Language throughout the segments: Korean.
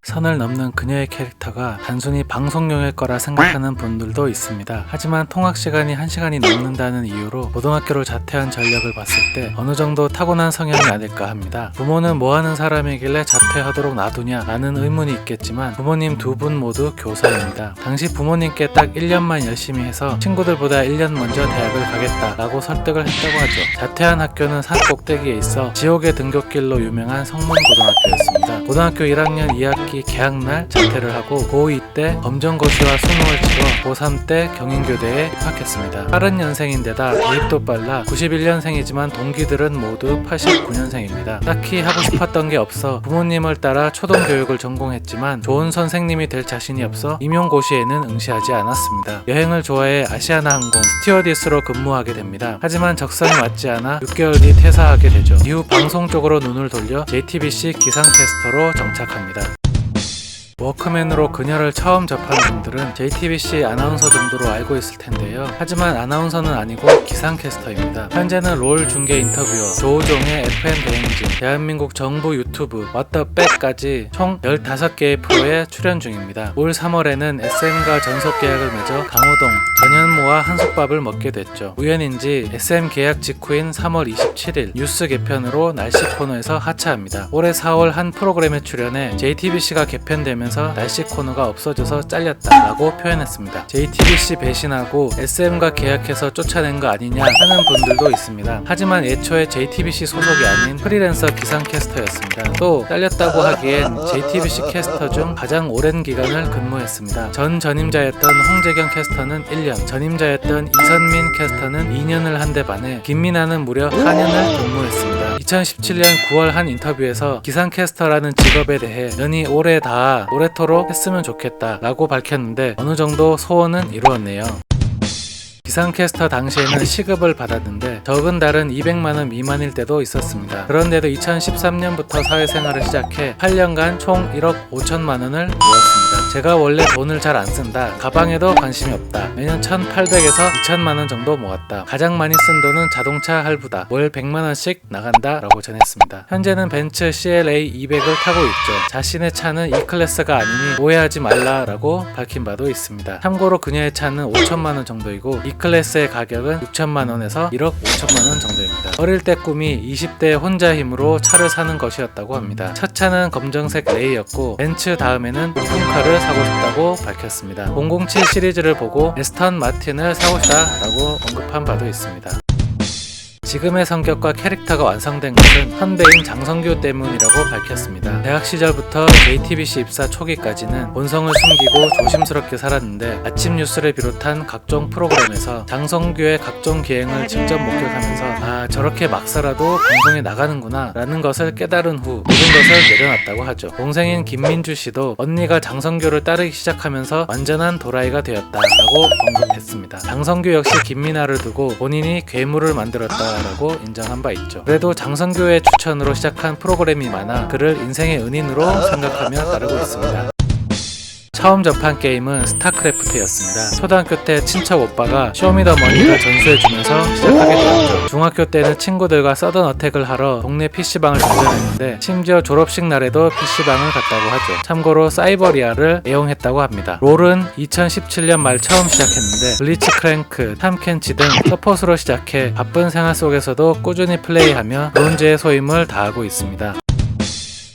선을 넘는 그녀의 캐릭터가 단순히 방송용일 거라 생각하는 분들도 있습니다. 하지만 통학 시간이 1시간이 넘는다는 이유로 고등학교를 자퇴한 전력을 봤을 때 어느 정도 타고난 성향이 아닐까 합니다. 부모는 뭐하는 사람이길래 자퇴하도록 놔두냐 라는 의문이 있겠지만 부모님 두 분 모두 교사입니다. 당시 부모님께 딱 1년만 열심히 해서 친구들보다 1년 먼저 대학을 가겠다 라고 설득을 했다고 하죠. 자퇴한 학교는 산 꼭대기에 있어 지옥의 등굣길로 유명한 성문고등학교였습니다. 고등학교 1학년 2학기 개학날 자퇴를 하고 고2 때 검정고시와 수능을 치러 고3 때 경인교대에 입학했습니다. 빠른 년생인데다 대입도 빨라 91년생이지만 동기들은 모두 89년생입니다. 딱히 하고 싶었던 게 없어 부모님을 따라 초등교육을 전공했지만 좋은 선생님이 될 자신이 없어 임용고시에는 응시하지 않았습니다. 여행을 좋아해 아시아나항공 스튜어디스로 근무하게 됩니다. 하지만 적성에 맞지 않아 6개월 뒤 퇴사하게 되죠. 이후 방송 쪽으로 눈을 돌려 JTBC 기상캐스터로 정착합니다. 워크맨으로 그녀를 처음 접한 분들은 JTBC 아나운서 정도로 알고 있을 텐데요. 하지만 아나운서는 아니고 기상캐스터입니다. 현재는 롤 중계 인터뷰어, 조우종의 FM 대행진, 대한민국 정부 유튜브, 왓더백까지 총 15개의 프로에 출연 중입니다. 올 3월에는 SM과 전속 계약을 맺어 강호동, 전현무와 한솥밥을 먹게 됐죠. 우연인지 SM 계약 직후인 3월 27일 뉴스 개편으로 날씨 코너에서 하차합니다. 올해 4월 한 프로그램에 출연해 JTBC가 개편되면 날씨 코너가 없어져서 잘렸다라고 표현했습니다. JTBC 배신하고 SM과 계약해서 쫓아낸 거 아니냐 하는 분들도 있습니다. 하지만 애초에 JTBC 소속이 아닌 프리랜서 기상캐스터였습니다. 또 잘렸다고 하기엔 JTBC 캐스터 중 가장 오랜 기간을 근무했습니다. 전 전임자였던 홍재경 캐스터는 1년, 전임자였던 이선민 캐스터는 2년을 한 데 반해 김민아는 무려 4년을 근무했습니다. 2017년 9월 한 인터뷰에서 기상캐스터라는 직업에 대해 연이 올해 다 오래도록 했으면 좋겠다 라고 밝혔는데 어느 정도 소원은 이루었네요. 기상캐스터 당시에는 시급을 받았는데 적은 달은 200만원 미만일 때도 있었습니다. 그런데도 2013년부터 사회생활을 시작해 8년간 총 1억 5천만원을 모았습니다. 제가 원래 돈을 잘 안 쓴다. 가방에도 관심이 없다. 매년 1,800에서 2천만원 정도 모았다. 가장 많이 쓴 돈은 자동차 할부다. 월 100만원씩 나간다 라고 전했습니다. 현재는 벤츠 CLA 200을 타고 있죠. 자신의 차는 E클래스가 아니니 오해하지 말라 라고 밝힌 바도 있습니다. 참고로 그녀의 차는 5천만원 정도이고 E클래스의 가격은 6천만원에서 1억 5천만원 정도입니다. 어릴 때 꿈이 20대 혼자 힘으로 차를 사는 것이었다고 합니다. 첫 차는 검정색 레이였고 벤츠 다음에는 오픈카를 사고 싶다고 밝혔습니다. 007 시리즈를 보고 에스턴 마틴을 사고 싶다 라고 언급한 바도 있습니다. 지금의 성격과 캐릭터가 완성된 것은 선배인 장성규 때문이라고 밝혔습니다. 대학 시절부터 JTBC 입사 초기까지는 본성을 숨기고 조심스럽게 살았는데 아침 뉴스를 비롯한 각종 프로그램에서 장성규의 각종 기행을 직접 목격하면서 아 저렇게 막 살아도 방송에 나가는구나 라는 것을 깨달은 후 모든 것을 내려놨다고 하죠. 동생인 김민주 씨도 언니가 장성규를 따르기 시작하면서 완전한 도라이가 되었다라고 언급했습니다. 장성규 역시 김민아를 두고 본인이 괴물을 만들었다 라고 인정한 바 있죠. 그래도 장성규의 추천으로 시작한 프로그램이 많아 그를 인생의 은인으로 생각하며 따르고 있습니다. 처음 접한 게임은 스타크래프트였습니다. 초등학교 때 친척 오빠가 쇼미더머니가 전수해주면서 시작하게 되었죠. 중학교 때는 친구들과 서든 어택을 하러 동네 PC방을 전전했는데 심지어 졸업식 날에도 PC방을 갔다고 하죠. 참고로 사이버리아를 애용했다고 합니다. 롤은 2017년 말 처음 시작했는데 블리츠크랭크, 탐켄치 등 서폿으로 시작해 바쁜 생활 속에서도 꾸준히 플레이하며 브론즈의 소임을 다하고 있습니다.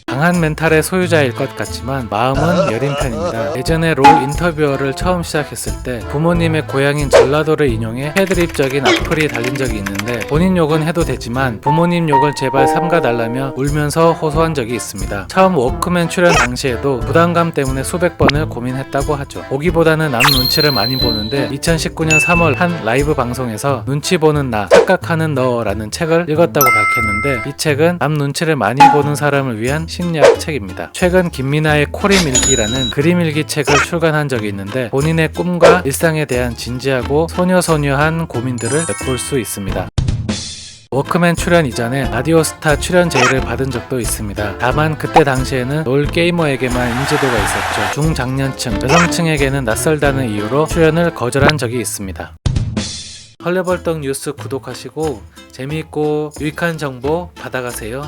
강한 멘탈의 소유자일 것 같지만 마음은 여린 편입니다. 예전에 롤 인터뷰어를 처음 시작했을 때 부모님의 고향인 전라도를 인용해 패드립적인 악플이 달린 적이 있는데 본인 욕은 해도 되지만 부모님 욕을 제발 삼가달라며 울면서 호소한 적이 있습니다. 처음 워크맨 출연 당시에도 부담감 때문에 수백 번을 고민했다고 하죠. 보기보다는 남 눈치를 많이 보는데 2019년 3월 한 라이브 방송에서 눈치 보는 나, 착각하는 너라는 책을 읽었다고 밝혔는데 이 책은 남 눈치를 많이 보는 사람을 위한 심리학 책입니다. 최근 김민아의 코리밀기라는 그림일기 책을 출간한 적이 있는데 본인의 꿈과 일상에 대한 진지하고 소녀소녀한 고민들을 엿볼 수 있습니다. 워크맨 출연 이전에 라디오스타 출연 제의를 받은 적도 있습니다. 다만 그때 당시에는 롤 게이머에게만 인지도가 있었죠. 중장년층, 여성층에게는 낯설다는 이유로 출연을 거절한 적이 있습니다. 헐레벌떡 뉴스 구독하시고 재미있고 유익한 정보 받아가세요.